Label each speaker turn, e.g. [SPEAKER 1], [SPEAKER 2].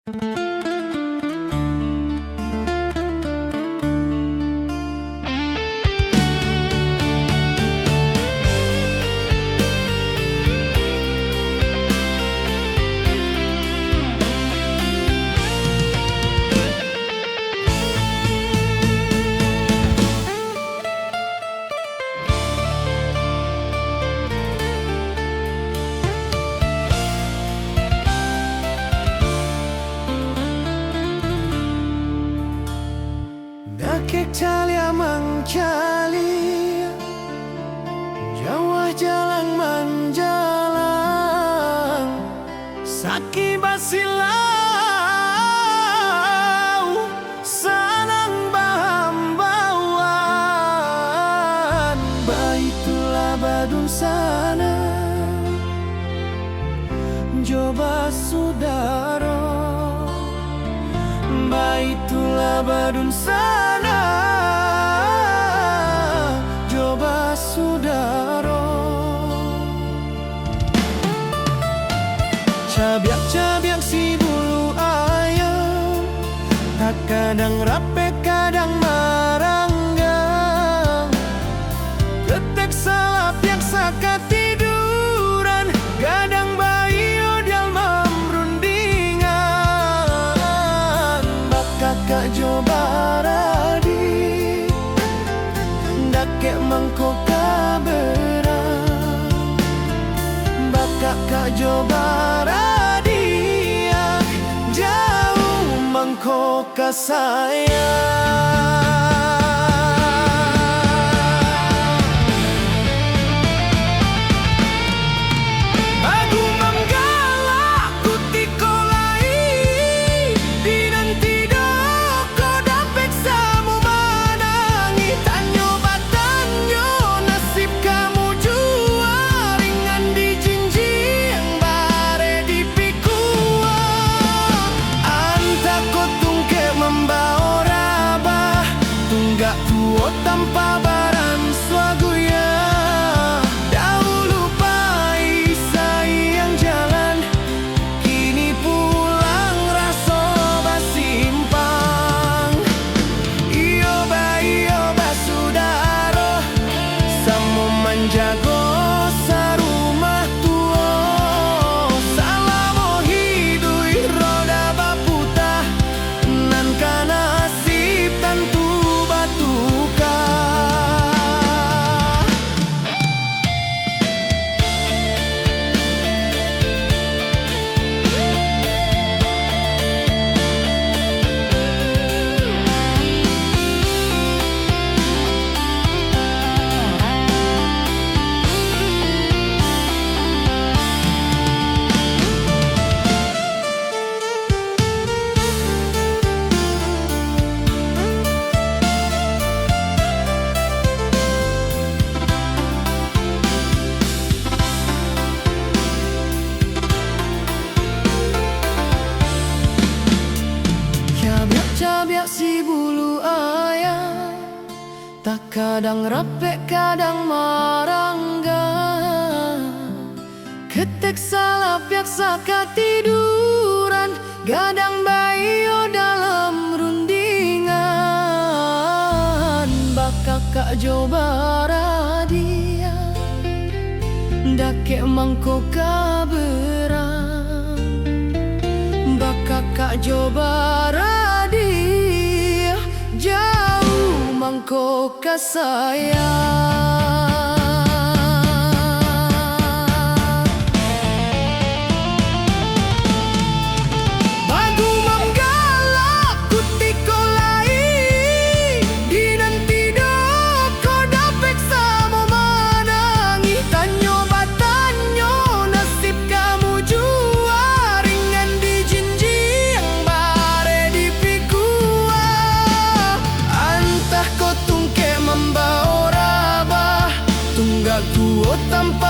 [SPEAKER 1] Dakek calia mangcali, Jawa jalan manjalang, Saki basilau, Sanang bahambauan, Baitulah badun sana, Joba sudaro, Baitulah badun sana, Joba sudaro. Cabiak-cabiak si bulu ayam, tak kadang rape kadang maranggang, ketek salap yang saka tiduran, gadang bayi dalam rundingan. Kakak Joba radi, dakek mangko kaberang, Kakak Joba radi, jauh mangko kasayang. Tanpa baran swaguya, dahulu paisai yang jalan, kini pulang raso basimpang. Iyo ba sudaro, samo manjago sarumah tuo, salamo hidui roda baputah, nan kanasib tantu cabiak si bulu ayam, tak kadang rape kadang marangga, ketek salap yak saka tiduran, gadang bayi dalam rundingan. Kakak Joba radia, dakek mangko kaberang, Kakak Joba radi, jauh mangko kasayang. Bagu manggalak kutiko lai, dinanti doko dapek samo manangi, tanyo batanyo nasib kamu jua, ringan di jinjing bare di pikua. Antah ko tungke membawa rabah, tunggak tuo tanpa